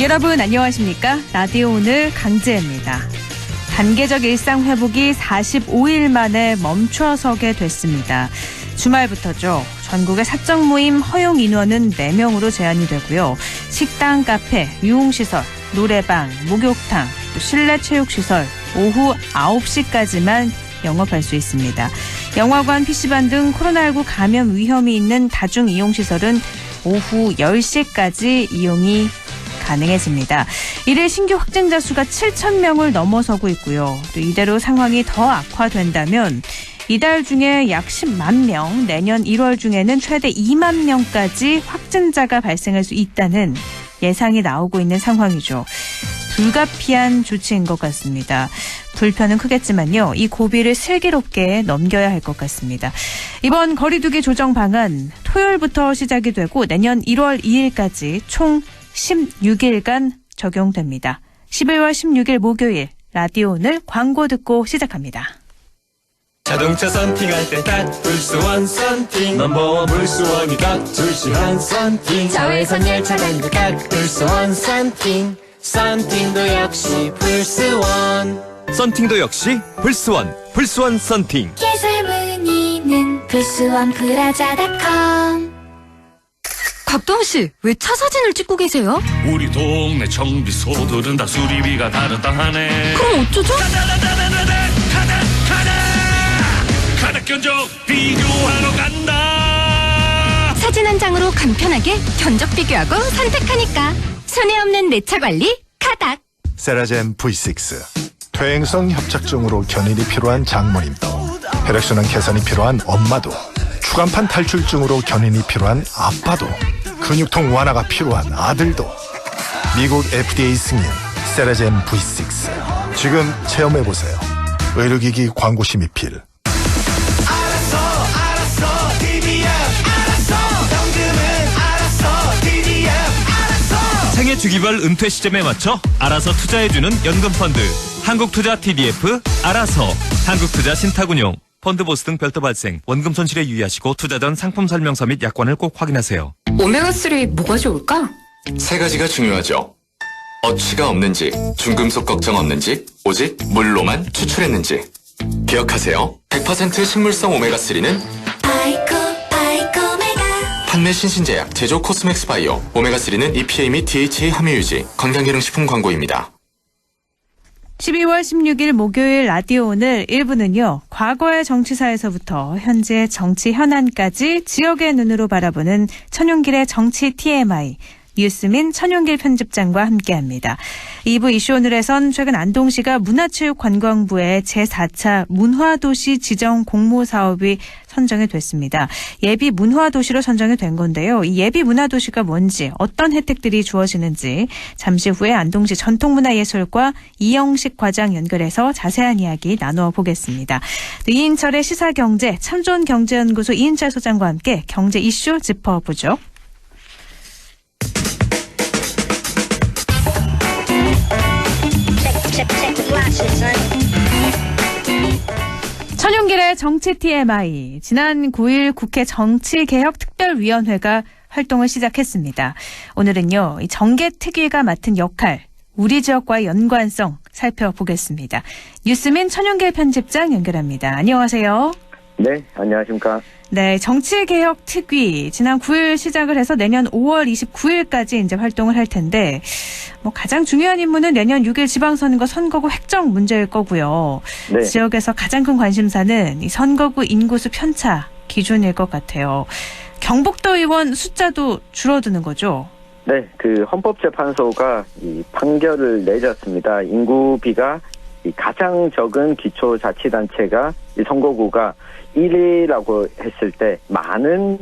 여러분 안녕하십니까? 라디오 오늘 강지혜입니다. 단계적 일상 회복이 45일 만에 멈춰서게 됐습니다. 주말부터죠. 전국의 사적 모임 허용 인원은 4명으로 제한이 되고요. 식당, 카페, 유흥시설, 노래방, 목욕탕, 또 실내 체육시설 오후 9시까지만 영업할 수 있습니다. 영화관, PC방 등 코로나19 감염 위험이 있는 다중이용시설은 오후 10시까지 이용이 가능해집니다. 이래 신규 확진자 수가 7,000명을 넘어서고 있고요. 또 이대로 상황이 더 악화된다면 이달 중에 약 10만 명, 내년 1월 중에는 최대 2만 명까지 확진자가 발생할 수 있다는 예상이 나오고 있는 상황이죠. 불가피한 조치인 것 같습니다. 불편은 크겠지만요. 이 고비를 슬기롭게 넘겨야 할 것 같습니다. 이번 거리두기 조정 방안 토요일부터 시작이 되고 내년 1월 2일까지 총 16일간 적용됩니다. 11월 16일 목요일 라디오 오늘 광고 듣고 시작합니다. 자동차 썬팅할 때 딱 불스원 썬팅 넘버원 불스원이다 출시한 썬팅 자외선 열차 달리도 딱 불스원 썬팅 썬팅도 역시 불스원 썬팅도 역시 불스원 썬팅. 예술 문의는 불스원 브라자닷컴. 박도훈 씨, 왜 차 사진을 찍고 계세요? 우리 동네 정비소들은 다 수리비가 다르다 하네. 그럼 어쩌죠? 가닥 견적 비교하러 간다. 사진 한 장으로 간편하게 견적 비교하고 선택하니까 손해 없는 내 차 관리 가닥. 세라젬 V6 퇴행성 협착증으로 견인이 필요한 장모님도 혈액순환 개선이 필요한 엄마도 추간판 탈출증으로 견인이 필요한 아빠도 근육통 완화가 필요한 아들도 미국 FDA 승인 세라젬 V6 지금 체험해보세요. 의료기기 광고 심의필. 알았어 DBF 알았어 현금은 알았어 DBF 알았어 생애 주기별 은퇴 시점에 맞춰 알아서 투자해주는 연금펀드 한국투자 TDF 알아서 한국투자 신탁운용 펀드보스 등 별도 발생, 원금 손실에 유의하시고 투자 전 상품 설명서 및 약관을 꼭 확인하세요. 오메가3 뭐가 좋을까? 세 가지가 중요하죠. 어취가 없는지, 중금속 걱정 없는지, 오직 물로만 추출했는지. 기억하세요. 100% 식물성 오메가3는 아이코메가 판매 신신제약, 제조 코스맥스 바이오. 오메가3는 EPA 및 DHA 함유 유지, 건강기능식품 광고입니다. 12월 16일 목요일 라디오 오늘 1부는요. 과거의 정치사에서부터 현재 정치 현안까지 지역의 눈으로 바라보는 천용길의 정치 TMI 뉴스민 천용길 편집장과 함께합니다. 2부 이슈 오늘에선 최근 안동시가 문화체육관광부의 제4차 문화도시 지정 공모사업이 선정이 됐습니다. 예비 문화도시로 선정이 된 건데요. 이 예비 문화도시가 뭔지 어떤 혜택들이 주어지는지 잠시 후에 안동시 전통문화예술과 이영식 과장 연결해서 자세한 이야기 나누어 보겠습니다. 이인철의 시사경제 참좋은경제연구소 이인철 소장과 함께 경제 이슈 짚어보죠. 천용길의 정치 TMI. 지난 9일 국회 정치개혁특별위원회가 활동을 시작했습니다. 오늘은요, 이 정개특위가 맡은 역할, 우리 지역과의 연관성 살펴보겠습니다. 뉴스민 천용길 편집장 연결합니다. 안녕하세요. 네, 안녕하십니까. 네, 정치개혁특위 지난 9일 시작을 해서 내년 5월 29일까지 이제 활동을 할 텐데 가장 중요한 임무는 내년 6일 지방선거 선거구 획정 문제일 거고요. 네. 지역에서 가장 큰 관심사는 이 선거구 인구수 편차 기준일 것 같아요. 경북도 의원 숫자도 줄어드는 거죠? 네, 헌법재판소가 이 판결을 내렸습니다. 인구비가 가장 적은 기초자치단체가 이 선거구가 1위라고 했을 때 많은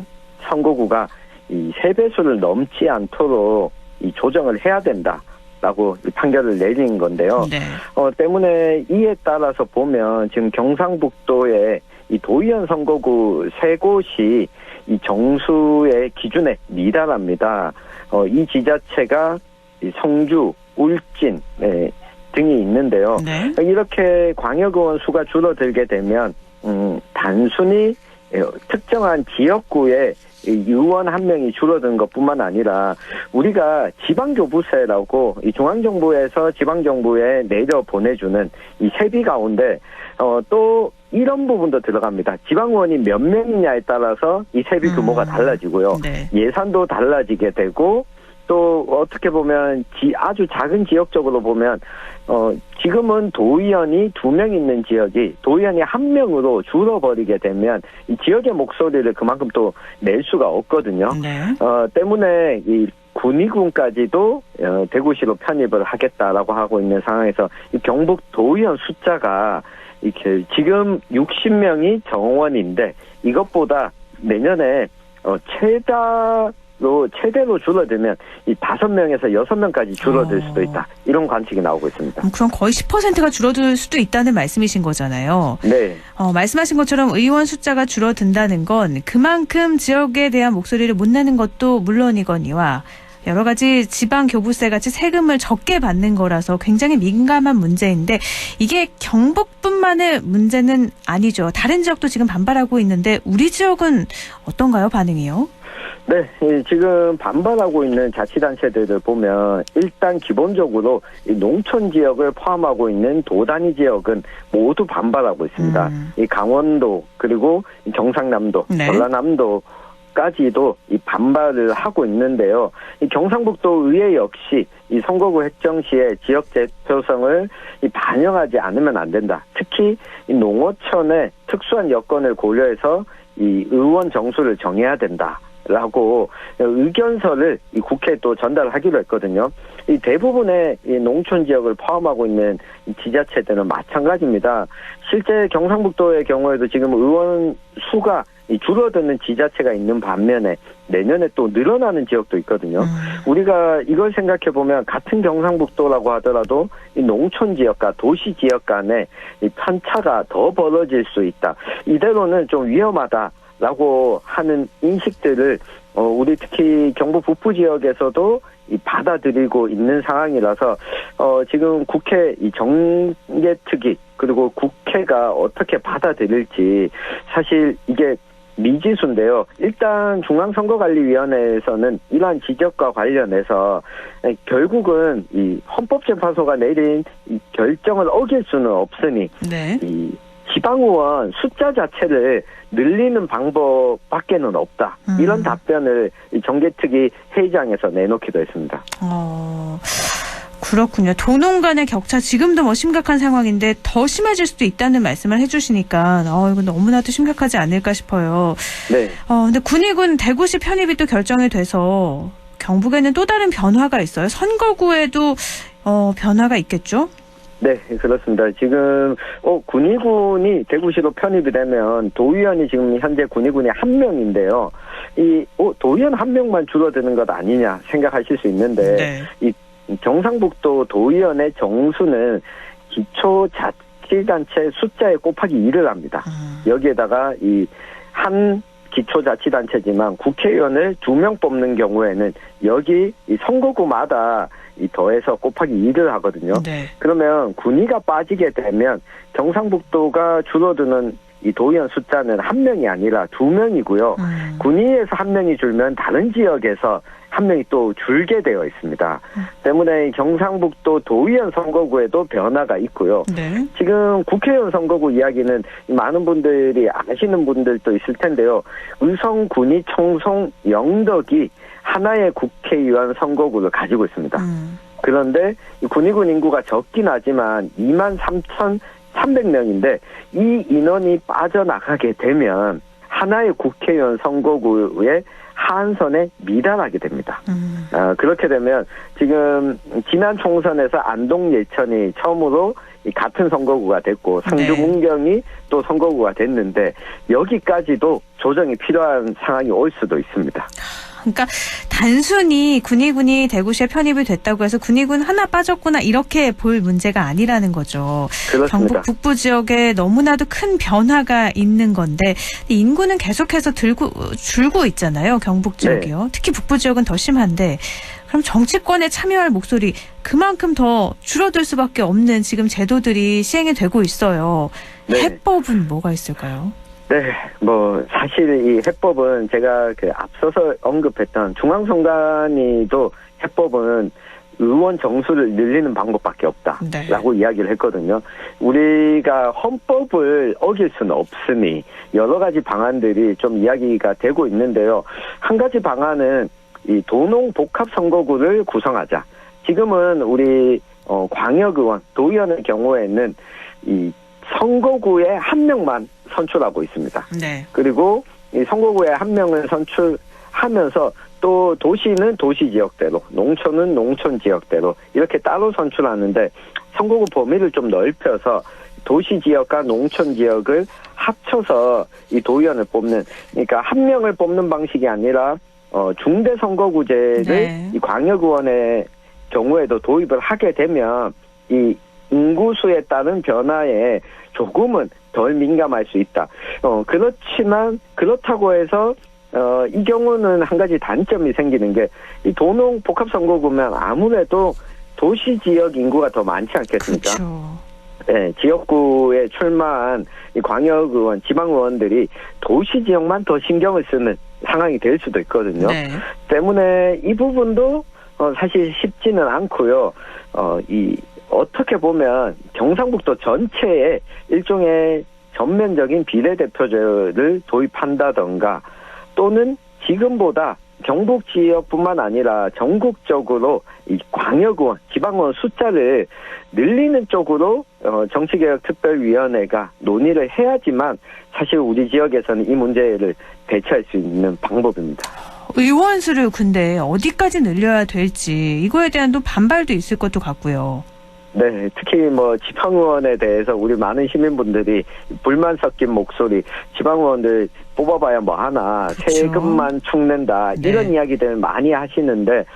선거구가 이 3배수를 넘지 않도록 이 조정을 해야 된다라고 이 판결을 내린 건데요. 네. 때문에 이에 따라서 보면 지금 경상북도의 이 도의원 선거구 3곳이 이 정수의 기준에 미달합니다. 이 지자체가 이 성주, 울진 등이 있는데요. 네. 이렇게 광역의원 수가 줄어들게 되면 단순히 특정한 지역구에 이 의원 한 명이 줄어든 것뿐만 아니라 우리가 지방교부세라고 이 중앙정부에서 지방정부에 내려 보내주는 이 세비 가운데 또 이런 부분도 들어갑니다. 지방의원이 몇 명이냐에 따라서 이 세비 규모가 달라지고요. 네. 예산도 달라지게 되고 또 어떻게 보면 아주 작은 지역적으로 보면 지금은 도의원이 2명 있는 지역이 도의원이 1명으로 줄어버리게 되면 이 지역의 목소리를 그만큼 또 낼 수가 없거든요. 네. 때문에 이 군의군까지도 대구시로 편입을 하겠다라고 하고 있는 상황에서 이 경북 도의원 숫자가 이렇게 지금 60명이 정원인데 이것보다 내년에 최대로 줄어들면 이 5명에서 6명까지 줄어들 수도 있다. 이런 관측이 나오고 있습니다. 그럼 거의 10%가 줄어들 수도 있다는 말씀이신 거잖아요. 네. 말씀하신 것처럼 의원 숫자가 줄어든다는 건 그만큼 지역에 대한 목소리를 못 내는 것도 물론이거니와 여러 가지 지방 교부세 같이 세금을 적게 받는 거라서 굉장히 민감한 문제인데 이게 경북뿐만의 문제는 아니죠. 다른 지역도 지금 반발하고 있는데 우리 지역은 어떤가요, 반응이요? 네, 지금 반발하고 있는 자치단체들을 보면 일단 기본적으로 이 농촌 지역을 포함하고 있는 도단위 지역은 모두 반발하고 있습니다. 이 강원도 그리고 경상남도, 네. 전라남도까지도 이 반발을 하고 있는데요. 이 경상북도 의회 역시 이 선거구 획정 시에 지역 대표성을 반영하지 않으면 안 된다. 특히 이 농어촌의 특수한 여건을 고려해서 이 의원 정수를 정해야 된다. 라고 의견서를 이 국회에 또 전달하기로 했거든요. 이 대부분의 이 농촌 지역을 포함하고 있는 이 지자체들은 마찬가지입니다. 실제 경상북도의 경우에도 지금 의원 수가 이 줄어드는 지자체가 있는 반면에 내년에 또 늘어나는 지역도 있거든요. 우리가 이걸 생각해 보면 같은 경상북도라고 하더라도 이 농촌 지역과 도시 지역 간의 이 편차가 더 벌어질 수 있다. 이대로는 좀 위험하다. 라고 하는 인식들을 우리 특히 경북 북부 지역에서도 받아들이고 있는 상황이라서 지금 국회 이 정개특위 그리고 국회가 어떻게 받아들일지 사실 이게 미지수인데요. 일단 중앙선거관리위원회에서는 이러한 지적과 관련해서 결국은 이 헌법재판소가 내린 이 결정을 어길 수는 없으니 네. 이 지방의원 숫자 자체를 늘리는 방법밖에는 없다. 이런 답변을 정개특위 회의장에서 내놓기도 했습니다. 그렇군요. 도농 간의 격차 지금도 뭐 심각한 상황인데 더 심해질 수도 있다는 말씀을 해주시니까 이건 너무나도 심각하지 않을까 싶어요. 네. 근데 군의군 대구시 편입이 또 결정이 돼서 경북에는 또 다른 변화가 있어요. 선거구에도 변화가 있겠죠? 네, 그렇습니다. 지금 군의군이 대구시로 편입이 되면 도의원이 지금 현재 군의군이 1명인데요. 도의원 1명만 줄어드는 것 아니냐 생각하실 수 있는데 네. 이 경상북도 도의원의 정수는 기초자치단체 숫자에 곱하기 2를 합니다. 여기에다가 이 한 기초자치단체지만 국회의원을 2명 뽑는 경우에는 여기 이 선거구마다 이 더해서 곱하기 2를 하거든요. 네. 그러면 군의가 빠지게 되면 경상북도가 줄어드는 이 도의원 숫자는 1명이 아니라 2명이고요. 군의에서 1명이 줄면 다른 지역에서 1명이 또 줄게 되어 있습니다. 때문에 경상북도 도의원 선거구에도 변화가 있고요. 네. 지금 국회의원 선거구 이야기는 많은 분들이 아시는 분들도 있을 텐데요. 의성, 군의, 청송, 영덕이 하나의 국회의원 선거구를 가지고 있습니다. 그런데 군의군 인구가 적긴 하지만 23,300명인데 이 인원이 빠져나가게 되면 하나의 국회의원 선거구에 한선에 미달하게 됩니다. 그렇게 되면 지금 지난 총선에서 안동 예천이 처음으로 같은 선거구가 됐고 상주 문경이 또 선거구가 됐는데 여기까지도 조정이 필요한 상황이 올 수도 있습니다. 그러니까 단순히 군의군이 대구시에 편입이 됐다고 해서 군의군 하나 빠졌구나 이렇게 볼 문제가 아니라는 거죠. 그렇습니다. 경북 북부 지역에 너무나도 큰 변화가 있는 건데 인구는 계속해서 줄고 있잖아요. 경북 지역이요. 네. 특히 북부 지역은 더 심한데 그럼 정치권에 참여할 목소리 그만큼 더 줄어들 수밖에 없는 지금 제도들이 시행이 되고 있어요. 네. 해법은 뭐가 있을까요? 네, 뭐 사실 이 해법은 제가 그 앞서서 언급했던 중앙선관위도 해법은 의원 정수를 늘리는 방법밖에 없다라고 네. 이야기를 했거든요. 우리가 헌법을 어길 수는 없으니 여러 가지 방안들이 좀 이야기가 되고 있는데요. 한 가지 방안은 이 도농 복합 선거구를 구성하자. 지금은 우리 광역의원, 도의원의 경우에는 이 선거구에 한 명만 선출하고 있습니다. 네. 그리고 이 선거구에 한 명을 선출하면서 또 도시는 도시 지역대로, 농촌은 농촌 지역대로 이렇게 따로 선출하는데 선거구 범위를 좀 넓혀서 도시 지역과 농촌 지역을 합쳐서 이 도의원을 뽑는, 그러니까 한 명을 뽑는 방식이 아니라 중대 선거구제를 네. 이 광역의원의 경우에도 도입을 하게 되면 이 인구수에 따른 변화에 조금은 덜 민감할 수 있다. 그렇지만 그렇다고 해서 이 경우는 한 가지 단점이 생기는 게 이 도농 복합 선거구면 아무래도 도시 지역 인구가 더 많지 않겠습니까? 그렇죠. 네, 지역구에 출마한 이 광역의원, 지방의원들이 도시 지역만 더 신경을 쓰는 상황이 될 수도 있거든요. 네. 때문에 이 부분도 사실 쉽지는 않고요. 어떻게 보면 경상북도 전체에 일종의 전면적인 비례대표제를 도입한다던가 또는 지금보다 경북 지역뿐만 아니라 전국적으로 이 광역의원, 지방의원 숫자를 늘리는 쪽으로 정치개혁특별위원회가 논의를 해야지만 사실 우리 지역에서는 이 문제를 대처할 수 있는 방법입니다. 의원 수를 근데 어디까지 늘려야 될지 이거에 대한 또 반발도 있을 것도 같고요. 네, 특히 뭐 지방의원에 대해서 우리 많은 시민분들이 불만 섞인 목소리, 지방의원들 뽑아봐야 뭐 하나, 그렇죠. 세금만 축낸다 이런 네. 이야기들 많이 하시는데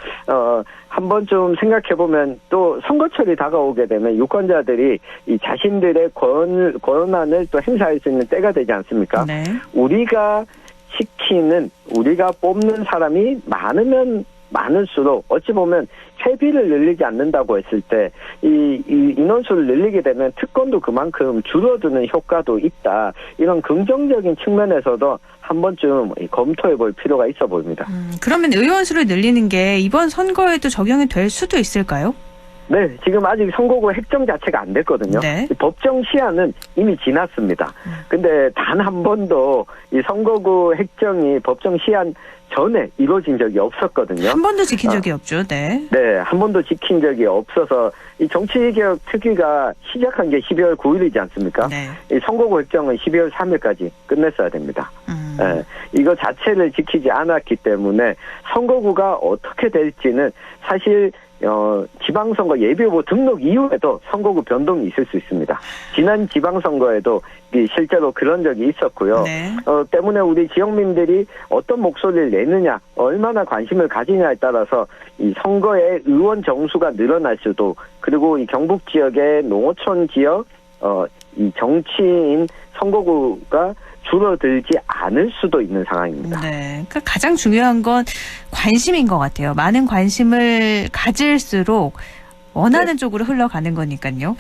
한번 좀 생각해보면 또 선거철이 다가오게 되면 유권자들이 이 자신들의 권한을 또 행사할 수 있는 때가 되지 않습니까? 네. 우리가 뽑는 사람이 많으면 많을수록 어찌 보면 회비를 늘리지 않는다고 했을 때 이 인원수를 늘리게 되면 특권도 그만큼 줄어드는 효과도 있다. 이런 긍정적인 측면에서도 한 번쯤 검토해 볼 필요가 있어 보입니다. 그러면 의원 수를 늘리는 게 이번 선거에도 적용이 될 수도 있을까요? 네, 지금 아직 선거구 획정 자체가 안 됐거든요. 네. 법정 시한은 이미 지났습니다. 근데 단 한 번도 이 선거구 획정이 법정 시한 전에 이루어진 적이 없었거든요. 한 번도 지킨 적이 없죠. 네. 네, 한 번도 지킨 적이 없어서 이 정치개혁 특위가 시작한 게 12월 9일이지 않습니까? 네. 이 선거구 획정은 12월 3일까지 끝냈어야 됩니다. 네, 이거 자체를 지키지 않았기 때문에 선거구가 어떻게 될지는 사실 지방선거 예비후보 등록 이후에도 선거구 변동이 있을 수 있습니다. 지난 지방선거에도 실제로 그런 적이 있었고요. 네. 때문에 우리 지역민들이 어떤 목소리를 내느냐, 얼마나 관심을 가지냐에 따라서 이 선거의 의원 정수가 늘어날 수도, 그리고 이 경북 지역의 농어촌 지역 이 정치인 선거구가 줄어들지 않을 수도 있는 상황입니다. 네. 그러니까 가장 중요한 건 관심인 것 같아요. 많은 관심을 가질수록 원하는 쪽으로 흘러가는 거니까요.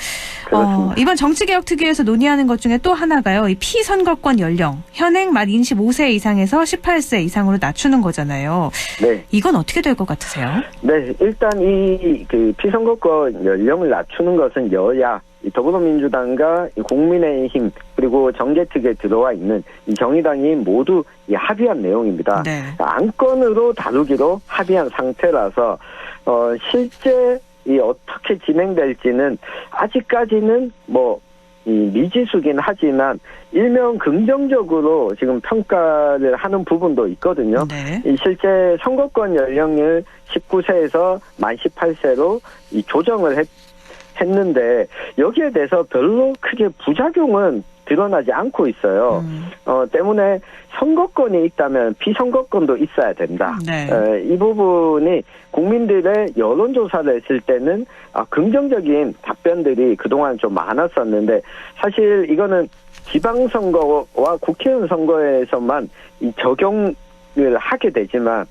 그렇습니다. 이번 정치개혁특위에서 논의하는 것 중에 또 하나가요. 이 피선거권 연령, 현행 만 25세 이상에서 18세 이상으로 낮추는 거잖아요. 네. 이건 어떻게 될 것 같으세요? 네, 일단 이 피선거권 연령을 낮추는 것은 여야, 이 더불어민주당과 이 국민의힘 그리고 정개특위에 들어와 있는 이 정의당이 모두 합의한 내용입니다. 네. 안건으로 다루기로 합의한 상태라서 실제 이 어떻게 진행될지는 아직까지는 미지수긴 하지만 일명 긍정적으로 지금 평가를 하는 부분도 있거든요. 네. 이 실제 선거권 연령을 19세에서 만 18세로 이 조정을 했는데 여기에 대해서 별로 크게 부작용은 드러나지 않고 있어요. 때문에 선거권이 있다면 비선거권도 있어야 된다. 네. 이 부분이 국민들의 여론조사를 했을 때는 긍정적인 답변들이 그동안 좀 많았었는데 사실 이거는 지방선거와 국회의원 선거에서만 이 적용을 하게 되지만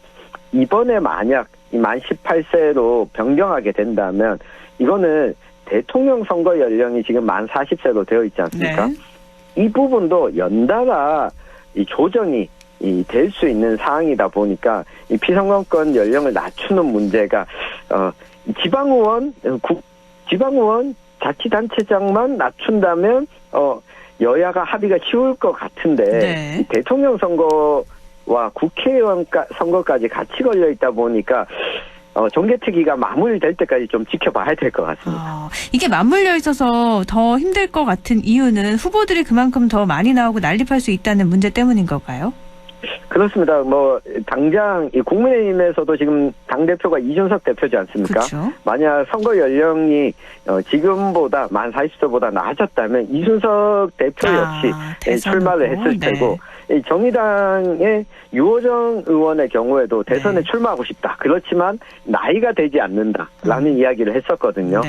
이번에 만약 만 18세로 변경하게 된다면 이거는 대통령 선거 연령이 지금 만 40세로 되어 있지 않습니까? 네. 이 부분도 연달아 이 조정이 될 수 있는 사항이다 보니까 이 피선거권 연령을 낮추는 문제가 지방의원 자치단체장만 낮춘다면 여야가 합의가 쉬울 것 같은데 네. 대통령 선거와 국회의원 선거까지 같이 걸려 있다 보니까 정개특위가 마무리될 때까지 좀 지켜봐야 될 것 같습니다. 이게 맞물려 있어서 더 힘들 것 같은 이유는 후보들이 그만큼 더 많이 나오고 난립할 수 있다는 문제 때문인 걸까요? 그렇습니다. 당장 이 국민의힘에서도 지금 당대표가 이준석 대표지 않습니까? 그렇죠. 만약 선거 연령이 지금보다 만 40세보다 낮았다면 이준석 대표 역시 출마를 했을 테고 이 정의당의 유호정 의원의 경우에도 대선에 출마하고 싶다. 그렇지만 나이가 되지 않는다라는 이야기를 했었거든요.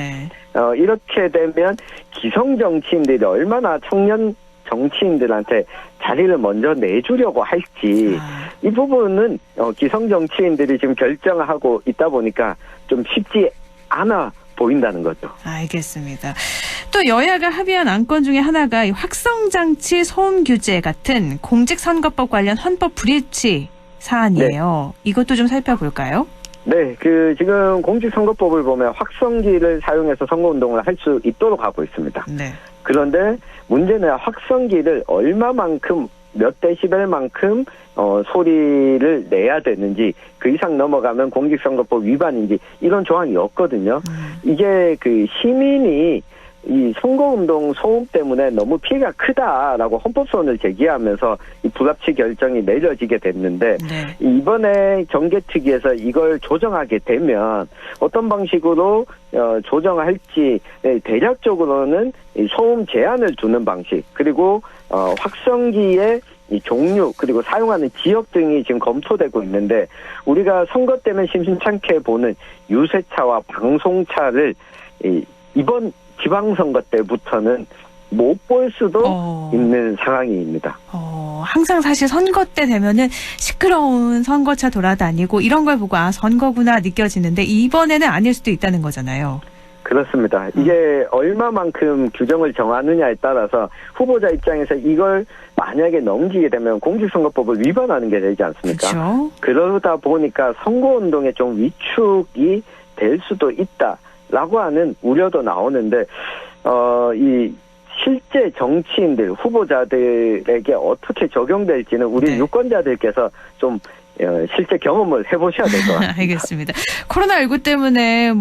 이렇게 되면 기성 정치인들이 얼마나 청년 정치인들한테 자리를 먼저 내주려고 할지 이 부분은 기성 정치인들이 지금 결정하고 있다 보니까 좀 쉽지 않아 보인다는 거죠. 알겠습니다. 또 여야가 합의한 안건 중에 하나가 이 확성장치 소음 규제 같은 공직선거법 관련 헌법 불일치 사안이에요. 이것도 좀 살펴볼까요? 네, 지금 공직선거법을 보면 확성기를 사용해서 선거운동을 할 수 있도록 하고 있습니다. 그런데 문제는 확성기를 얼마만큼 몇 데시벨만큼 소리를 내야 되는지 그 이상 넘어가면 공직선거법 위반인지 이런 조항이 없거든요. 이게 시민이 이 선거운동 소음 때문에 너무 피해가 크다라고 헌법소원을 제기하면서 이 불합치 결정이 내려지게 됐는데 이번에 정개특위에서 이걸 조정하게 되면 어떤 방식으로 조정할지 대략적으로는 이 소음 제한을 두는 방식 그리고 확성기의 이 종류 그리고 사용하는 지역 등이 지금 검토되고 있는데 우리가 선거 때문에 심심찮게 보는 유세차와 방송차를 이번 지방선거 때부터는 못 볼 수도 있는 상황입니다. 항상 사실 선거 때 되면은 시끄러운 선거차 돌아다니고 이런 걸 보고 선거구나 느껴지는데 이번에는 아닐 수도 있다는 거잖아요. 그렇습니다. 이게 얼마만큼 규정을 정하느냐에 따라서 후보자 입장에서 이걸 만약에 넘기게 되면 공직선거법을 위반하는 게 되지 않습니까? 그렇죠. 그러다 보니까 선거운동에 좀 위축이 될 수도 있다라고 하는 우려도 나오는데 이 실제 정치인들, 후보자들에게 어떻게 적용될지는 우리 유권자들께서 좀 실제 경험을 해보셔야 될 것 같습니다. 알겠습니다. 코로나19 때문에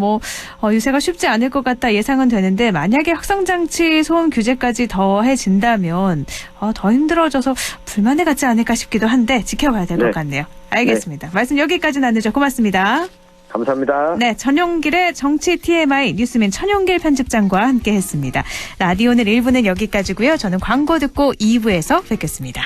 유세가 쉽지 않을 것 같다 예상은 되는데 만약에 확성장치 소음 규제까지 더해진다면 더 힘들어져서 불만에 갖지 않을까 싶기도 한데 지켜봐야 될 것 같네요. 알겠습니다. 말씀 여기까지 나누죠. 고맙습니다. 감사합니다. 네, 전용길의 정치 TMI 뉴스민 천용길 편집장과 함께했습니다. 라디오는 1부는 여기까지고요. 저는 광고 듣고 2부에서 뵙겠습니다.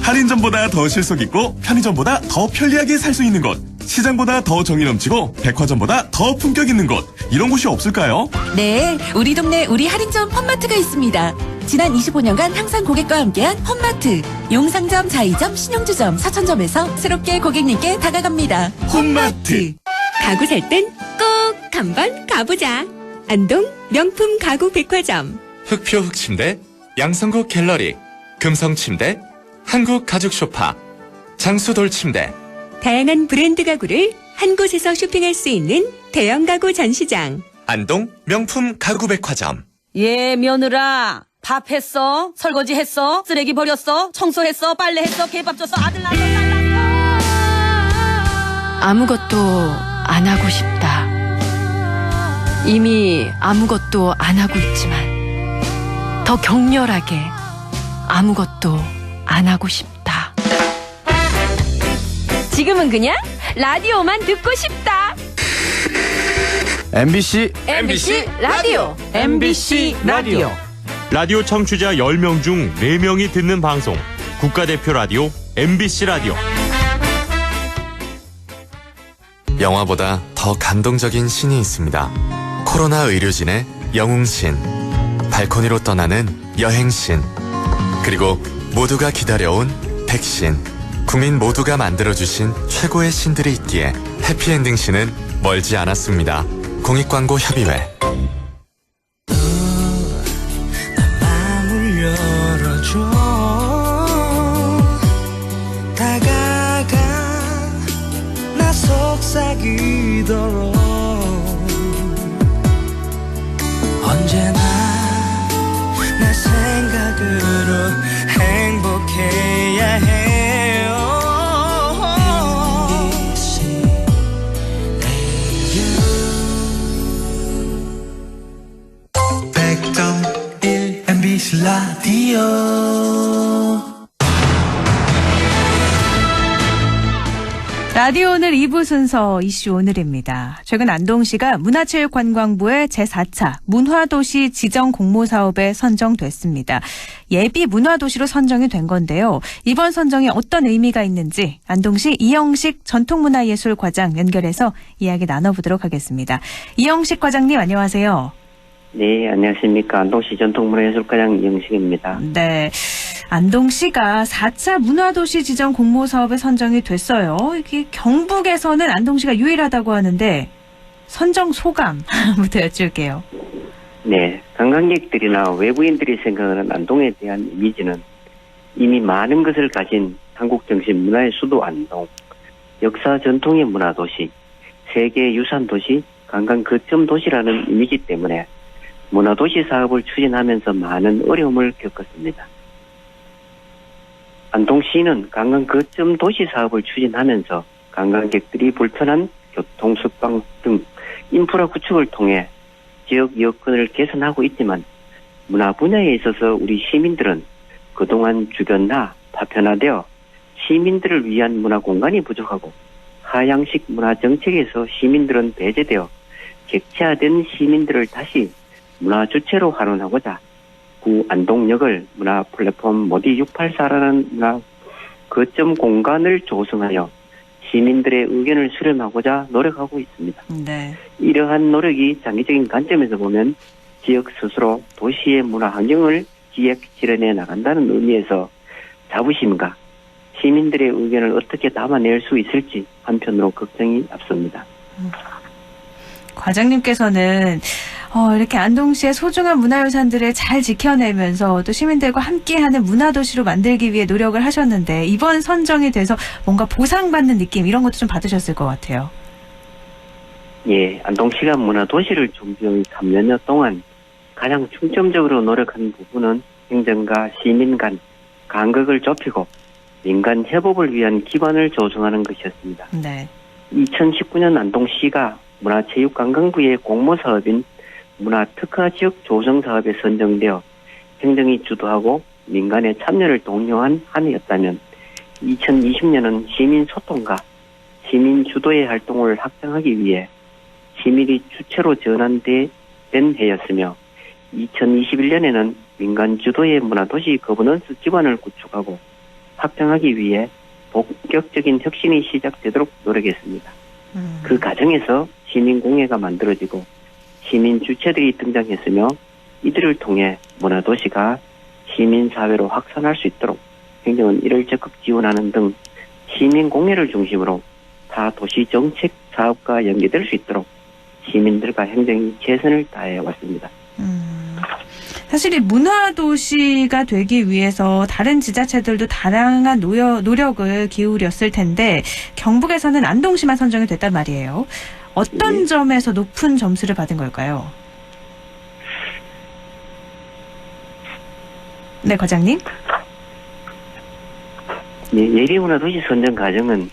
할인점보다 더 실속 있고 편의점보다 더 편리하게 살 수 있는 곳, 시장보다 더 정이 넘치고 백화점보다 더 품격 있는 곳, 이런 곳이 없을까요? 네, 우리 동네 우리 할인점 펀마트가 있습니다. 지난 25년간 항상 고객과 함께한 펀마트. 용상점, 자이점, 신용주점, 사천점에서 새롭게 고객님께 다가갑니다. 펀마트. 가구 살 땐 꼭 한번 가보자. 안동 명품 가구 백화점. 흑표 흑침대, 양성국 갤러리, 금성침대, 한국 가죽 소파, 장수돌 침대. 다양한 브랜드 가구를 한 곳에서 쇼핑할 수 있는 대형 가구 전시장. 안동 명품 가구 백화점. 예, 며느라. 밥 했어? 설거지 했어? 쓰레기 버렸어? 청소했어? 빨래했어? 개밥 줬어? 아들 낳았어? 딸 낳았어? 아무것도 안 하고 싶다. 이미 아무것도 안 하고 있지만 더 격렬하게 아무것도 안 하고 싶다. 지금은 그냥 라디오만 듣고 싶다. MBC 라디오. MBC 라디오. 라디오 청취자 10명 중 4명이 듣는 방송. 국가대표 라디오 MBC 라디오. 영화보다 더 감동적인 신이 있습니다. 코로나 의료진의 영웅신, 발코니로 떠나는 여행신, 그리고 모두가 기다려온 백신. 국민 모두가 만들어주신 최고의 신들이 있기에 해피엔딩 신은 멀지 않았습니다. 공익광고협의회. 마음을 열어줘 다가가 나 속삭이도록 언제나 내 생각으로 행복해야 해요. MBC 라디오 라디오 오늘 2부 순서 이슈 오늘입니다. 최근 안동시가 문화체육관광부의 제4차 문화도시 지정 공모사업에 선정됐습니다. 예비 문화도시로 선정이 된 건데요. 이번 선정이 어떤 의미가 있는지 안동시 이영식 전통문화예술과장 연결해서 이야기 나눠보도록 하겠습니다. 이영식 과장님 안녕하세요. 네, 안녕하십니까. 안동시 전통문화예술과장 이영식입니다. 네. 안동시가 4차 문화도시 지정 공모사업에 선정이 됐어요. 이게 경북에서는 안동시가 유일하다고 하는데 선정 소감부터 여쭐게요. 네, 관광객들이나 외부인들이 생각하는 안동에 대한 이미지는 이미 많은 것을 가진 한국정신 문화의 수도 안동, 역사 전통의 문화도시, 세계 유산도시, 관광 거점 도시라는 이미지 때문에 문화도시 사업을 추진하면서 많은 어려움을 겪었습니다. 안동시는 관광 거점 도시 사업을 추진하면서 관광객들이 불편한 교통, 숙박 등 인프라 구축을 통해 지역 여건을 개선하고 있지만 문화 분야에 있어서 우리 시민들은 그동안 주변화, 파편화되어 시민들을 위한 문화 공간이 부족하고 하향식 문화 정책에서 시민들은 배제되어 객체화된 시민들을 다시 문화 주체로 활용하고자 구 안동역을 문화 플랫폼 모디 684라는 문화 거점 공간을 조성하여 시민들의 의견을 수렴하고자 노력하고 있습니다. 네. 이러한 노력이 장기적인 관점에서 보면 지역 스스로 도시의 문화 환경을 기획 실현해 나간다는 의미에서 자부심과 시민들의 의견을 어떻게 담아낼 수 있을지 한편으로 걱정이 앞섭니다. 과장님께서는 이렇게 안동시의 소중한 문화유산들을 잘 지켜내면서 또 시민들과 함께하는 문화도시로 만들기 위해 노력을 하셨는데 이번 선정이 돼서 뭔가 보상받는 느낌 이런 것도 좀 받으셨을 것 같아요. 예, 안동시가 문화도시를 준비한 3년여 동안 가장 중점적으로 노력한 부분은 행정과 시민 간 간극을 좁히고 민간 협업을 위한 기반을 조성하는 것이었습니다. 네. 2019년 안동시가 문화체육관광부의 공모사업인 문화특화지역 조성사업에 선정되어 행정이 주도하고 민간의 참여를 독려한 한 해였다면 2020년은 시민소통과 시민 주도의 활동을 확장하기 위해 시민이 주체로 전환된 해였으며 2021년에는 민간 주도의 문화도시 거버넌스 기반을 구축하고 확장하기 위해 본격적인 혁신이 시작되도록 노력했습니다. 그 과정에서 시민공회가 만들어지고 시민 주체들이 등장했으며 이들을 통해 문화도시가 시민사회로 확산할 수 있도록 행정은 이를 적극 지원하는 등 시민공회를 중심으로 타 도시정책 사업과 연계될 수 있도록 시민들과 행정이 최선을 다해 왔습니다. 사실 이 문화도시가 되기 위해서 다른 지자체들도 다양한 노력을 기울였을 텐데 경북에서는 안동시만 선정이 됐단 말이에요. 어떤 점에서 높은 점수를 받은 걸까요? 네, 과장님. 네, 예비문화도시 선정 과정은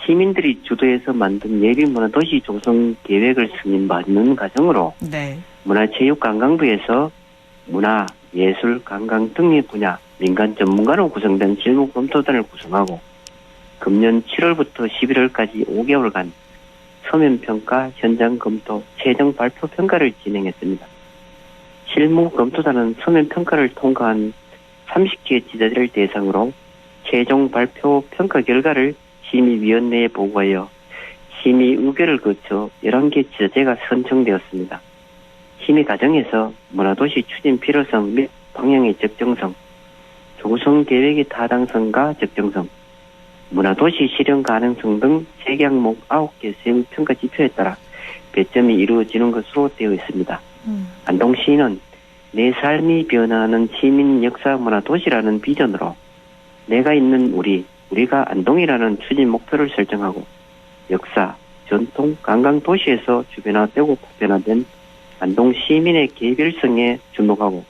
시민들이 주도해서 만든 예비문화도시 조성 계획을 승인받는 과정으로 네. 문화체육관광부에서 문화, 예술, 관광 등의 분야 민간 전문가로 구성된 실무검토단을 구성하고 금년 7월부터 11월까지 5개월간 서면평가, 현장검토, 최종 발표 평가를 진행했습니다. 실무검토단은 서면평가를 통과한 30개 지자체를 대상으로 최종 발표 평가 결과를 심의위원회에 보고하여 심의 의결을 거쳐 11개 지자체가 선정되었습니다. 심의 과정에서 문화도시 추진 필요성 및 방향의 적정성, 조성 계획의 타당성과 적정성, 문화도시 실현 가능성 등 세개 항목 9개 세부 평가 지표에 따라 배점이 이루어지는 것으로 되어 있습니다. 안동시는 내 삶이 변화하는 시민 역사 문화 도시라는 비전으로 내가 있는 우리가 안동이라는 추진 목표를 설정하고 역사, 전통, 관광 도시에서 주변화되고 보편화된 안동 시민의 개별성에 주목하고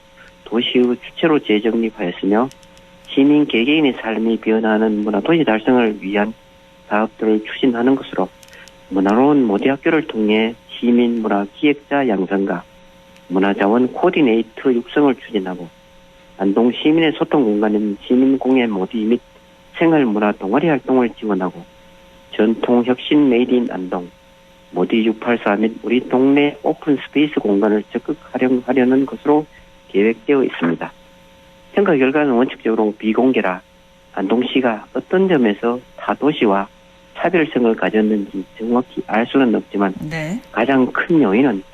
도시의 주체로 재정립하였으며 시민 개개인의 삶이 변화하는 문화도시 달성을 위한 사업들을 추진하는 것으로 문화로운 모대 학교를 통해 시민 문화 기획자 양성과 문화자원 코디네이터 육성을 추진하고 안동 시민의 소통 공간인 시민공예 모디 및 생활문화 동아리 활동을 지원하고 전통 혁신 메이드 인 안동, 모디 684 및 우리 동네 오픈 스페이스 공간을 적극 활용하려는 것으로 계획되어 있습니다. 평가 결과는 원칙적으로 비공개라 안동시가 어떤 점에서 타 도시와 차별성을 가졌는지 정확히 알 수는 없지만 네. 가장 큰 요인은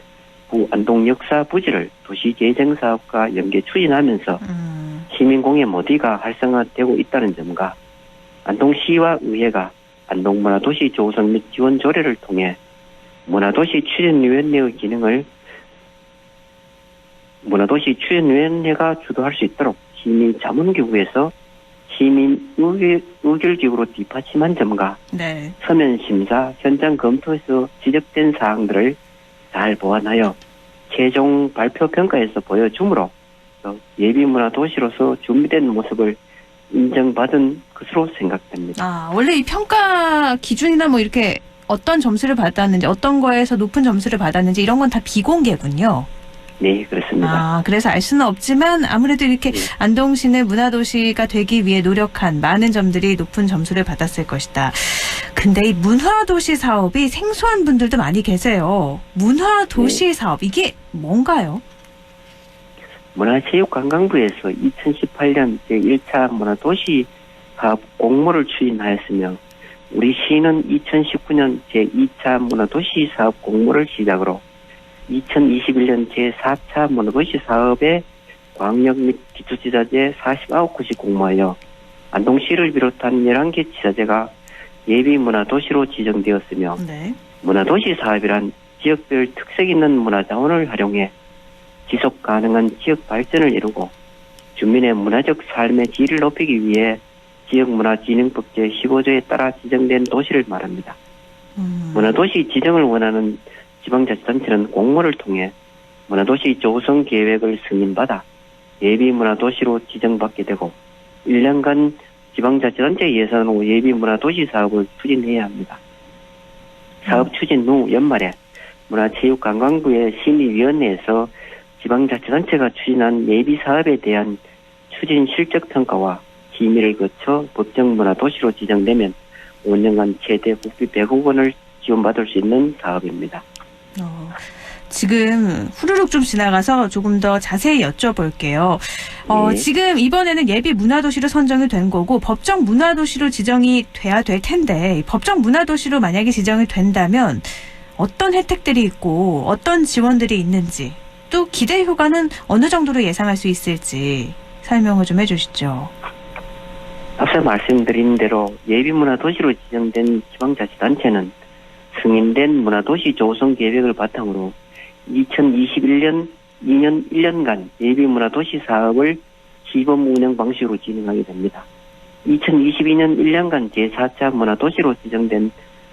구 안동 역사 부지를 도시재생사업과 연계 추진하면서 시민공예 모디가 활성화되고 있다는 점과 안동시와 의회가 안동문화도시 조성 및 지원 조례를 통해 문화도시 추진위원회의 기능을 문화도시 추진위원회가 주도할 수 있도록 시민 자문기구에서 시민 의결기구로 뒷받침한 점과 네. 서면 심사, 현장 검토에서 지적된 사항들을 잘 보완하여 최종 발표 평가에서 보여주므로 예비문화도시로서 준비된 모습을 인정받은 것으로 생각됩니다. 아, 원래 이 평가 기준이나 뭐 이렇게 어떤 점수를 받았는지, 어떤 거에서 높은 점수를 받았는지 이런 건 다 비공개군요. 네, 그렇습니다. 아, 그래서 알 수는 없지만 아무래도 이렇게 안동시는 문화도시가 되기 위해 노력한 많은 점들이 높은 점수를 받았을 것이다. 근데 이 문화도시 사업이 생소한 분들도 많이 계세요. 문화도시 사업, 이게 뭔가요? 문화체육관광부에서 2018년 제1차 문화도시 사업 공모를 추진하였으며 우리 시는 2019년 제2차 문화도시 사업 공모를 시작으로 2021년 제4차 문화도시 사업에 광역 및 기초지자재 49곳이 공모하여 안동시를 비롯한 11개 지자체가 예비문화도시로 지정되었으며 네. 문화도시 사업이란 지역별 특색 있는 문화자원을 활용해 지속 가능한 지역 발전을 이루고 주민의 문화적 삶의 질을 높이기 위해 지역문화진흥법 제15조에 따라 지정된 도시를 말합니다. 문화도시 지정을 원하는 지방자치단체는 공모를 통해 문화도시 조성 계획을 승인받아 예비문화도시로 지정받게 되고 1년간 지방자치단체 예산으로 예비문화도시 사업을 추진해야 합니다. 사업 추진 후 연말에 문화체육관광부의 심의위원회에서 지방자치단체가 추진한 예비사업에 대한 추진 실적평가와 심의를 거쳐 법정문화도시로 지정되면 5년간 최대 국비 100억 원을 지원받을 수 있는 사업입니다. 지금 후루룩 좀 지나가서 조금 더 자세히 여쭤볼게요. 네. 지금 이번에는 예비 문화도시로 선정이 된 거고 법정 문화도시로 지정이 돼야 될 텐데 법정 문화도시로 만약에 지정이 된다면 어떤 혜택들이 있고 어떤 지원들이 있는지 또 기대 효과는 어느 정도로 예상할 수 있을지 설명을 좀 해주시죠. 앞서 말씀드린 대로 예비문화도시로 지정된 지방자치단체는 승인된 문화도시 조성 계획을 바탕으로 2021년 2년 1년간 예비문화도시 사업을 시범 운영 방식으로 진행하게 됩니다. 2022년 1년간 제4차 문화도시로 지정된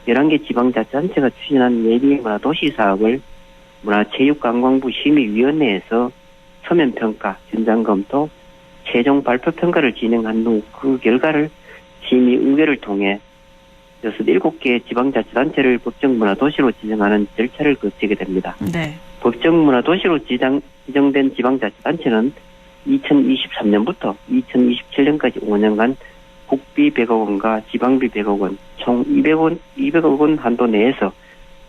11개 지방자치단체가 추진한 예비문화도시 사업을 문화체육관광부 심의위원회에서 서면평가, 현장검토, 최종 발표평가를 진행한 후 그 결과를 심의의결을 통해 7개 지방자치단체를 법정문화도시로 지정하는 절차를 거치게 됩니다. 네. 법정문화도시로 지정된 지방자치단체는 2023년부터 2027년까지 5년간 국비 100억 원과 지방비 100억 원, 총 200억 원 한도 내에서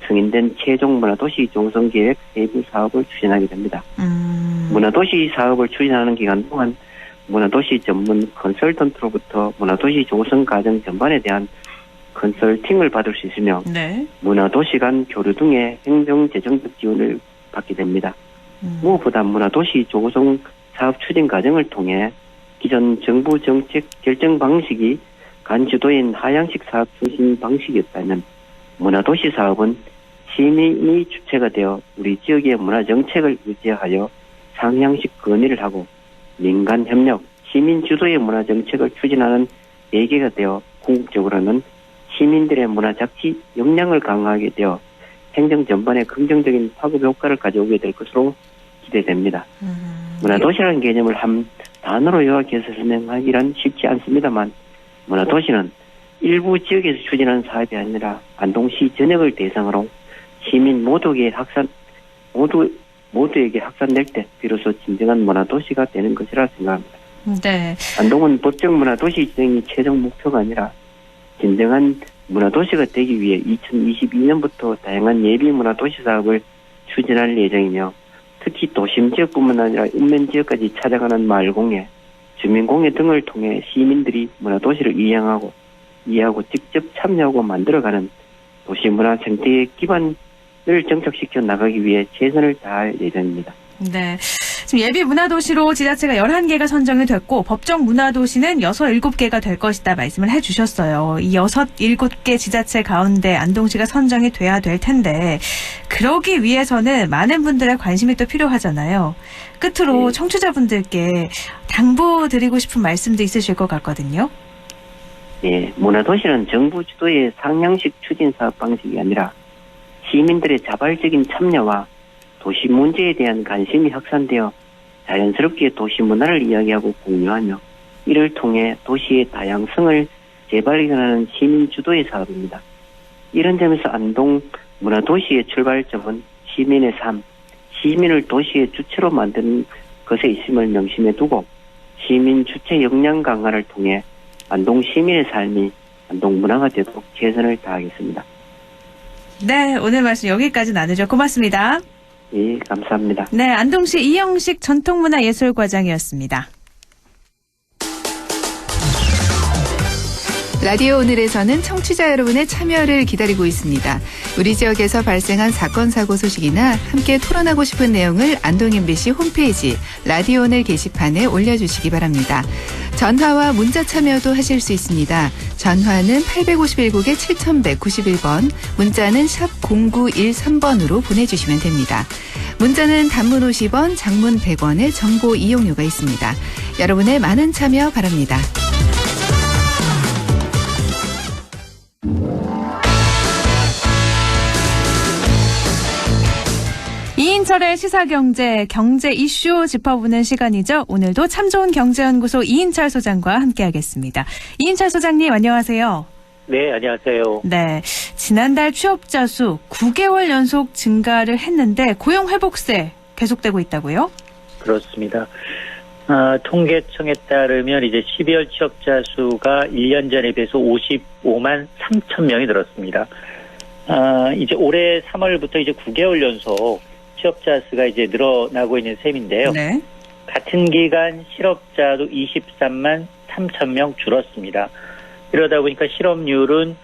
승인된 최종 문화도시 조성계획 세부 사업을 추진하게 됩니다. 문화도시 사업을 추진하는 기간 동안 문화도시 전문 컨설턴트로부터 문화도시 조성 과정 전반에 대한 컨설팅을 받을 수 있으며 네. 문화도시 간 교류 등의 행정재정적 지원을 받게 됩니다. 무엇보다 문화도시 조성 사업 추진 과정을 통해 기존 정부 정책 결정 방식이 간주도인 하향식 사업 추진 방식이었다면 문화도시 사업은 시민이 주체가 되어 우리 지역의 문화정책을 유지하여 상향식 건의를 하고 민간 협력, 시민 주도의 문화정책을 추진하는 매개가 되어 궁극적으로는 시민들의 문화자치 역량을 강화하게 되어 행정 전반에 긍정적인 파급 효과를 가져오게 될 것으로 기대됩니다. 문화도시라는 개념을 한 단어로 요약해서 설명하기란 쉽지 않습니다만 문화도시는 일부 지역에서 추진하는 사업이 아니라 안동시 전역을 대상으로 시민 모두에게 확산될 때 비로소 진정한 문화도시가 되는 것이라 생각합니다. 네. 안동은 법정 문화도시 지정이 최종 목표가 아니라 진정한 문화도시가 되기 위해 2022년부터 다양한 예비 문화도시 사업을 추진할 예정이며 특히 도심 지역뿐만 아니라 읍면 지역까지 찾아가는 마을공예, 주민공예 등을 통해 시민들이 문화도시를 이해하고 직접 참여하고 만들어가는 도시문화 생태의 기반을 정착시켜 나가기 위해 최선을 다할 예정입니다. 네. 지금 예비 문화도시로 지자체가 11개가 선정이 됐고 법정 문화도시는 6, 7개가 될 것이다 말씀을 해주셨어요. 이 6, 7개 지자체 가운데 안동시가 선정이 돼야 될 텐데 그러기 위해서는 많은 분들의 관심이 또 필요하잖아요. 끝으로 청취자분들께 당부드리고 싶은 말씀도 있으실 것 같거든요. 네, 문화도시는 정부 주도의 상향식 추진 사업 방식이 아니라 시민들의 자발적인 참여와 도시 문제에 대한 관심이 확산되어 자연스럽게 도시 문화를 이야기하고 공유하며 이를 통해 도시의 다양성을 재발견하는 시민 주도의 사업입니다. 이런 점에서 안동 문화도시의 출발점은 시민의 삶, 시민을 도시의 주체로 만드는 것에 있음을 명심해 두고 시민 주체 역량 강화를 통해 안동 시민의 삶이 안동 문화가 되도록 최선을 다하겠습니다. 네, 오늘 말씀 여기까지 나누죠. 고맙습니다. 예, 감사합니다. 네, 안동시 이영식 전통문화예술과장이었습니다. 라디오 오늘에서는 청취자 여러분의 참여를 기다리고 있습니다. 우리 지역에서 발생한 사건 사고 소식이나 함께 토론하고 싶은 내용을 안동 MBC 홈페이지 라디오 오늘 게시판에 올려주시기 바랍니다. 전화와 문자 참여도 하실 수 있습니다. 전화는 851국에 7191번, 문자는 샵 0913번으로 보내주시면 됩니다. 문자는 단문 50원, 장문 100원의 정보 이용료가 있습니다. 여러분의 많은 참여 바랍니다. 이인철의 시사경제, 경제 이슈 짚어보는 시간이죠. 오늘도 참 좋은 경제연구소 이인철 소장과 함께하겠습니다. 이인철 소장님 안녕하세요. 네, 안녕하세요. 네, 지난달 취업자 수 9개월 연속 증가를 했는데 고용회복세 계속되고 있다고요? 그렇습니다. 통계청에 따르면 이제 12월 취업자 수가 1년 전에 비해서 55만 3천 명이 늘었습니다. 이제 올해 3월부터 이제 9개월 연속 취업자 수가 이제 늘어나고 있는 셈인데요. 네. 같은 기간 실업자도 23만 3천 명 줄었습니다. 이러다 보니까 실업률은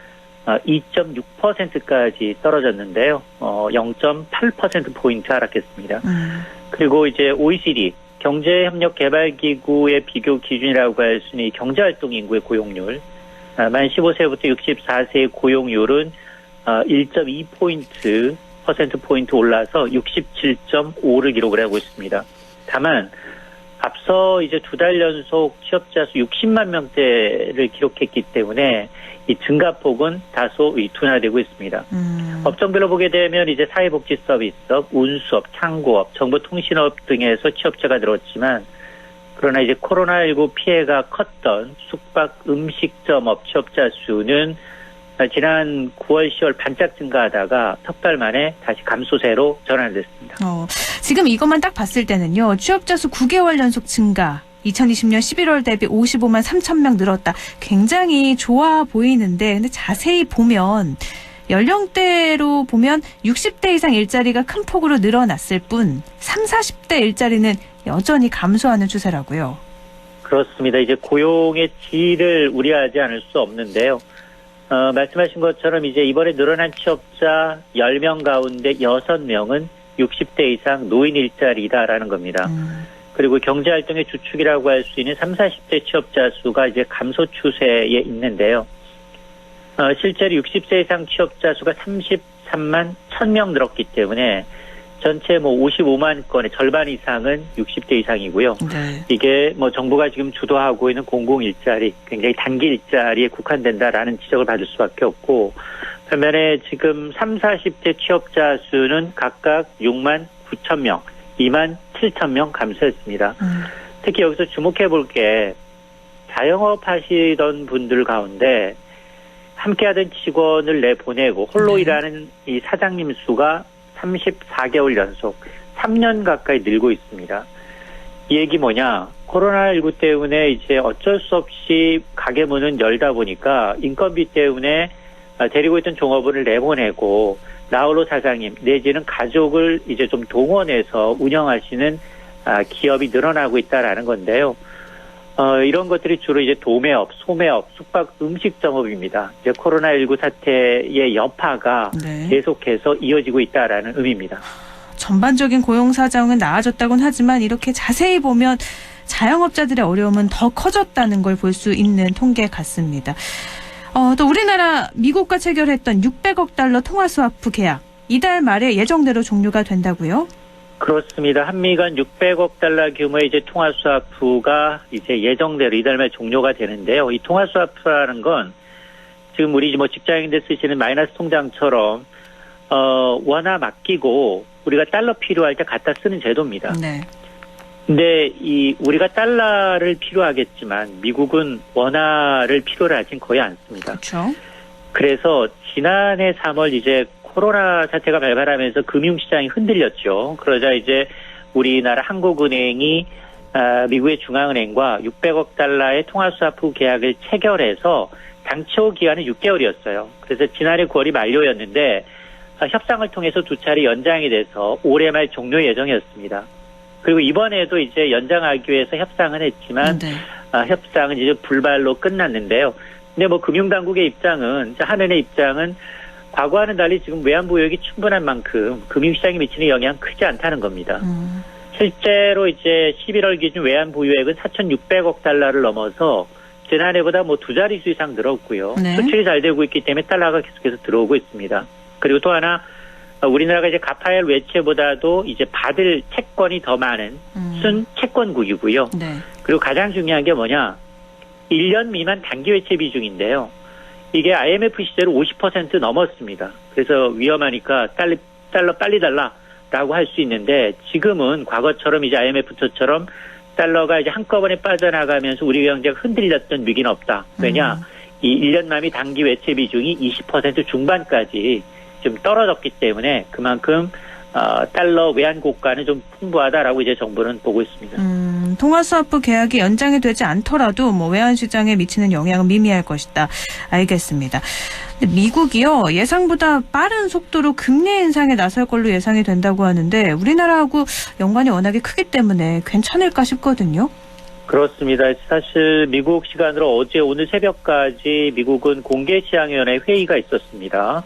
2.6%까지 떨어졌는데요. 0.8%포인트 하락했습니다. 그리고 이제 OECD 경제협력개발기구의 비교 기준이라고 할 수 있는 경제활동 인구의 고용률, 만 15세부터 64세의 고용률은 1.2% 퍼센트포인트 올라서 67.5를 기록을 하고 있습니다. 다만 앞서 이제 2달 연속 취업자 수 60만 명대를 기록했기 때문에 이 증가폭은 다소 둔화되고 있습니다. 업종별로 보게 되면 이제 사회복지 서비스업, 운수업, 창고업, 정보통신업 등에서 취업자가 늘었지만 그러나 이제 코로나19 피해가 컸던 숙박 음식점업 취업자 수는 지난 9월, 10월 반짝 증가하다가 석 달 만에 다시 감소세로 전환됐습니다. 지금 이것만 딱 봤을 때는요. 취업자 수 9개월 연속 증가. 2020년 11월 대비 55만 3천 명 늘었다. 굉장히 좋아 보이는데 근데 자세히 보면 연령대로 보면 60대 이상 일자리가 큰 폭으로 늘어났을 뿐 30, 40대 일자리는 여전히 감소하는 추세라고요. 그렇습니다. 이제 고용의 질을 우려하지 않을 수 없는데요. 말씀하신 것처럼 이제 이번에 늘어난 취업자 10명 가운데 6명은 60대 이상 노인 일자리다라는 겁니다. 그리고 경제활동의 주축이라고 할 수 있는 30, 40대 취업자 수가 이제 감소 추세에 있는데요. 실제로 60세 이상 취업자 수가 33만 1000명 늘었기 때문에 전체 55만 건의 절반 이상은 60대 이상이고요. 네. 이게 정부가 지금 주도하고 있는 공공 일자리, 굉장히 단기 일자리에 국한된다라는 지적을 받을 수밖에 없고, 반면에 지금 30, 40대 취업자 수는 각각 6만 9천 명, 2만 7천 명 감소했습니다. 특히 여기서 주목해 볼 게 자영업 하시던 분들 가운데 함께하던 직원을 내보내고 홀로 일하는 이 사장님 수가 34개월 연속 3년 가까이 늘고 있습니다. 이 얘기 뭐냐? 코로나19 때문에 이제 어쩔 수 없이 가게 문은 열다 보니까 인건비 때문에 데리고 있던 종업원을 내보내고 나홀로 사장님 내지는 가족을 이제 좀 동원해서 운영하시는 기업이 늘어나고 있다라는 건데요. 이런 것들이 주로 이제 도매업, 소매업, 숙박, 음식점업입니다. 이제 코로나19 사태의 여파가 계속해서 이어지고 있다라는 의미입니다. 전반적인 고용 사정은 나아졌다고는 하지만 이렇게 자세히 보면 자영업자들의 어려움은 더 커졌다는 걸 볼 수 있는 통계 같습니다. 또 우리나라 미국과 체결했던 600억 달러 통화스와프 계약 이달 말에 예정대로 종료가 된다고요? 그렇습니다. 한미 간 600억 달러 규모의 이제 통화스와프가 이제 예정대로 이달 말 종료가 되는데요. 이 통화스와프라는 건 지금 우리 직장인들 쓰시는 마이너스 통장처럼 원화 맡기고 우리가 달러 필요할 때 갖다 쓰는 제도입니다. 네. 근데 우리가 달러를 필요하겠지만 미국은 원화를 필요로 하진 거의 않습니다. 그렇죠. 그래서 지난해 3월 이제 코로나 사태가 발발하면서 금융시장이 흔들렸죠. 그러자 이제 우리나라 한국은행이 미국의 중앙은행과 600억 달러의 통화스와프 계약을 체결해서 당초 기간은 6개월이었어요. 그래서 지난해 9월이 만료였는데 협상을 통해서 두 차례 연장이 돼서 올해 말 종료 예정이었습니다. 그리고 이번에도 이제 연장하기 위해서 협상은 했지만 협상은 이제 불발로 끝났는데요. 근데 금융당국의 입장은, 한은의 입장은 과거와는 달리 지금 외환보유액이 충분한 만큼 금융시장에 미치는 영향은 크지 않다는 겁니다. 실제로 이제 11월 기준 외환보유액은 4,600억 달러를 넘어서 지난해보다 두 자릿수 이상 늘었고요. 네. 수출이 잘 되고 있기 때문에 달러가 계속해서 들어오고 있습니다. 그리고 또 하나 우리나라가 이제 갚아야 할 외채보다도 이제 받을 채권이 더 많은 순 채권국이고요. 네. 그리고 가장 중요한 게 뭐냐? 1년 미만 단기 외채 비중인데요. 이게 IMF 시대로 50% 넘었습니다. 그래서 위험하니까 달러 빨리 달라라고 할 수 있는데 지금은 과거처럼 이제 IMF처럼 달러가 이제 한꺼번에 빠져나가면서 우리 경제가 흔들렸던 위기는 없다. 왜냐? 이 1년 만이 단기 외채 비중이 20% 중반까지 좀 떨어졌기 때문에 그만큼 달러 외환 고가는 좀 풍부하다라고 이제 정부는 보고 있습니다. 통화스와프 계약이 연장이 되지 않더라도 외환 시장에 미치는 영향은 미미할 것이다. 알겠습니다. 근데 미국이요 예상보다 빠른 속도로 금리 인상에 나설 걸로 예상이 된다고 하는데 우리나라하고 연관이 워낙에 크기 때문에 괜찮을까 싶거든요. 그렇습니다. 사실 미국 시간으로 어제 오늘 새벽까지 미국은 공개시장위원회 회의가 있었습니다.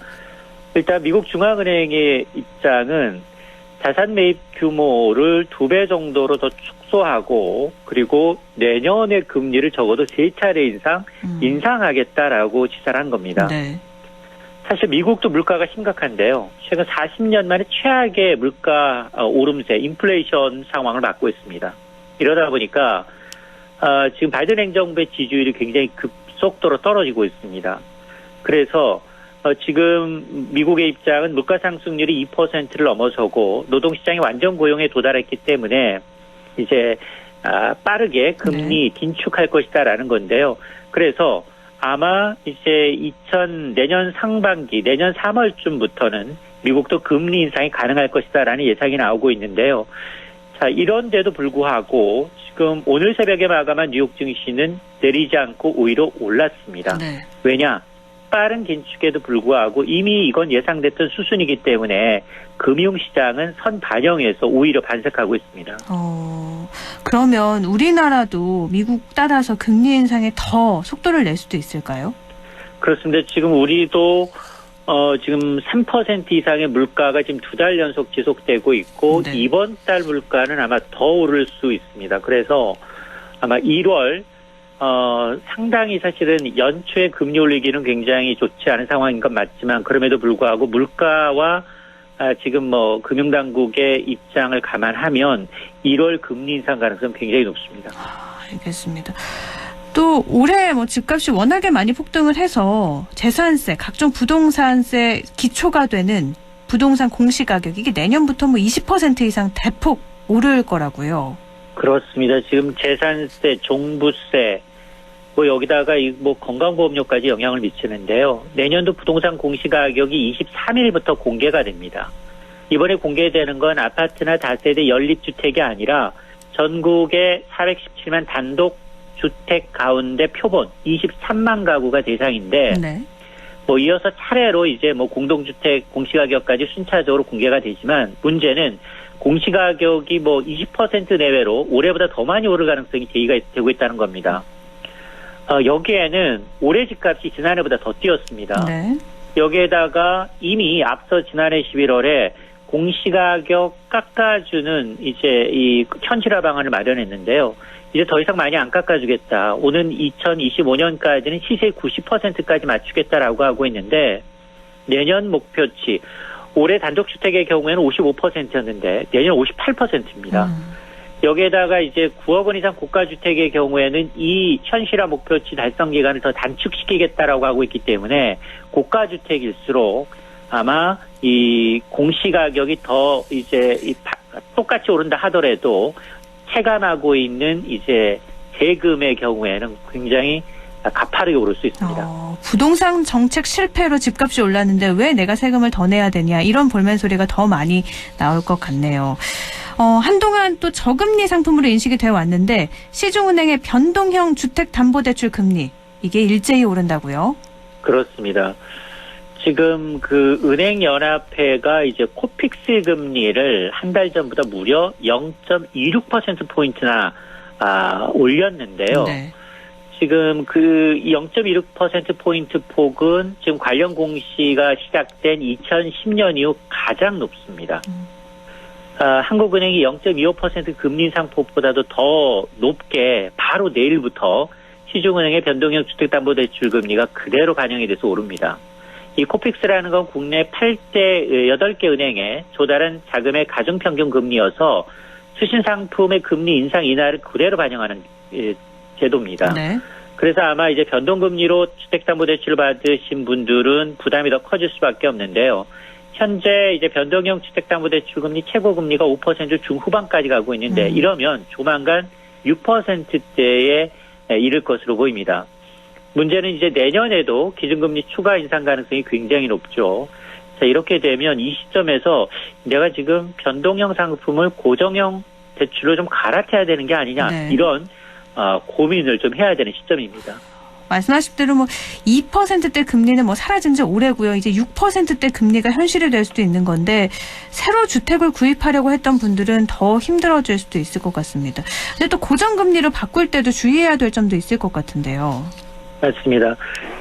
일단 미국 중앙은행의 입장은 자산 매입 규모를 2배 정도로 더 축소하고 그리고 내년에 금리를 적어도 3차례 이상 인상하겠다라고 시사를 한 겁니다. 네. 사실 미국도 물가가 심각한데요. 최근 40년 만에 최악의 물가 오름세, 인플레이션 상황을 맞고 있습니다. 이러다 보니까 지금 바이든 행정부의 지지율이 굉장히 급속도로 떨어지고 있습니다. 그래서 지금 미국의 입장은 물가 상승률이 2%를 넘어서고 노동시장이 완전 고용에 도달했기 때문에 이제 빠르게 금리 긴축할 것이다라는 건데요. 그래서 아마 이제 내년 상반기, 내년 3월쯤부터는 미국도 금리 인상이 가능할 것이다라는 예상이 나오고 있는데요. 자, 이런데도 불구하고 지금 오늘 새벽에 마감한 뉴욕 증시는 내리지 않고 오히려 올랐습니다. 네. 왜냐? 빠른 긴축에도 불구하고 이미 이건 예상됐던 수순이기 때문에 금융시장은 선반영해서 오히려 반색하고 있습니다. 그러면 우리나라도 미국 따라서 금리 인상에 더 속도를 낼 수도 있을까요? 그렇습니다. 지금 우리도 지금 3% 이상의 물가가 지금 2달 연속 지속되고 있고 네. 이번 달 물가는 아마 더 오를 수 있습니다. 그래서 아마 1월 상당히 사실은 연초에 금리 올리기는 굉장히 좋지 않은 상황인 건 맞지만 그럼에도 불구하고 물가와 지금 뭐 금융당국의 입장을 감안하면 1월 금리 인상 가능성 굉장히 높습니다. 알겠습니다. 또 올해 뭐 집값이 워낙에 많이 폭등을 해서 재산세, 각종 부동산세 기초가 되는 부동산 공시가격 이게 내년부터 뭐 20% 이상 대폭 오를 거라고요. 그렇습니다. 지금 재산세, 종부세, 뭐 여기다가 뭐 건강보험료까지 영향을 미치는데요. 내년도 부동산 공시가격이 23일부터 공개가 됩니다. 이번에 공개되는 건 아파트나 다세대 연립주택이 아니라 전국의 417만 단독 주택 가운데 표본 23만 가구가 대상인데 네. 뭐 이어서 차례로 이제 뭐 공동주택 공시가격까지 순차적으로 공개가 되지만 문제는 공시가격이 뭐 20% 내외로 올해보다 더 많이 오를 가능성이 제기가 되고 있다는 겁니다. 여기에는 올해 집값이 지난해보다 더 뛰었습니다. 네. 여기에다가 이미 앞서 지난해 11월에 공시가격 깎아주는 이제 이 현실화 방안을 마련했는데요. 이제 더 이상 많이 안 깎아주겠다. 오는 2025년까지는 시세 90%까지 맞추겠다라고 하고 있는데 내년 목표치 올해 단독주택의 경우에는 55%였는데 내년 58%입니다. 여기에다가 이제 9억 원 이상 고가주택의 경우에는 이 현실화 목표치 달성 기간을 더 단축시키겠다라고 하고 있기 때문에 고가주택일수록 아마 이 공시가격이 더 이제 똑같이 오른다 하더라도 체감하고 있는 이제 세금의 경우에는 굉장히 가파르게 오를 수 있습니다. 부동산 정책 실패로 집값이 올랐는데 왜 내가 세금을 더 내야 되냐 이런 볼멘 소리가 더 많이 나올 것 같네요. 한동안 또 저금리 상품으로 인식이 되어 왔는데 시중은행의 변동형 주택담보대출 금리 이게 일제히 오른다고요? 그렇습니다. 지금 그 은행연합회가 이제 코픽스 금리를 한 달 전보다 무려 0.26%포인트나 올렸는데요. 네. 지금 그 0.26%포인트 폭은 지금 관련 공시가 시작된 2010년 이후 가장 높습니다. 한국은행이 0.25% 금리 인상 폭보다도 더 높게 바로 내일부터 시중은행의 변동형 주택담보대출 금리가 그대로 반영이 돼서 오릅니다. 이 코픽스라는 건 국내 8개 은행의 조달한 자금의 가중평균 금리여서 수신 상품의 금리 인상 인하를 그대로 반영하는 제도입니다. 네. 그래서 아마 이제 변동금리로 주택담보대출을 받으신 분들은 부담이 더 커질 수밖에 없는데요. 현재 이제 변동형 주택담보대출 금리 최고금리가 5% 중후반까지 가고 있는데 이러면 조만간 6%대에 이를 것으로 보입니다. 문제는 이제 내년에도 기준금리 추가 인상 가능성이 굉장히 높죠. 자, 이렇게 되면 이 시점에서 내가 지금 변동형 상품을 고정형 대출로 좀 갈아타야 되는 게 아니냐 네. 이런 고민을 좀 해야 되는 시점입니다. 말씀하신 대로 뭐 2%대 금리는 뭐 사라진 지 오래고요. 이제 6%대 금리가 현실이 될 수도 있는 건데 새로 주택을 구입하려고 했던 분들은 더 힘들어질 수도 있을 것 같습니다. 근데 또 고정금리로 바꿀 때도 주의해야 될 점도 있을 것 같은데요. 맞습니다.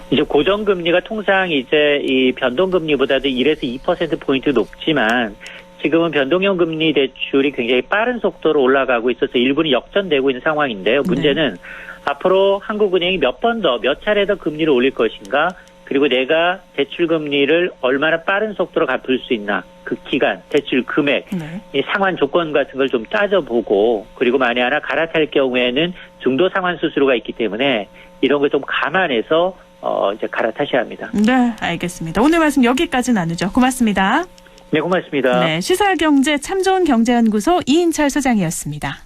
이제 고정금리가 통상 이제 이 변동금리보다도 1에서 2%포인트 높지만 지금은 변동형 금리 대출이 굉장히 빠른 속도로 올라가고 있어서 일부는 역전되고 있는 상황인데요. 문제는 앞으로 한국은행이 몇 번 더, 몇 차례 더 금리를 올릴 것인가, 그리고 내가 대출 금리를 얼마나 빠른 속도로 갚을 수 있나, 그 기간, 대출 금액, 이 상환 조건 같은 걸 좀 따져보고, 그리고 만에 하나 갈아탈 경우에는 중도 상환 수수료가 있기 때문에 이런 걸 좀 감안해서 이제 갈아타셔야 합니다. 네, 알겠습니다. 오늘 말씀 여기까지 나누죠. 고맙습니다. 네, 고맙습니다. 네, 시사경제 참 좋은 경제연구소 이인철 소장이었습니다.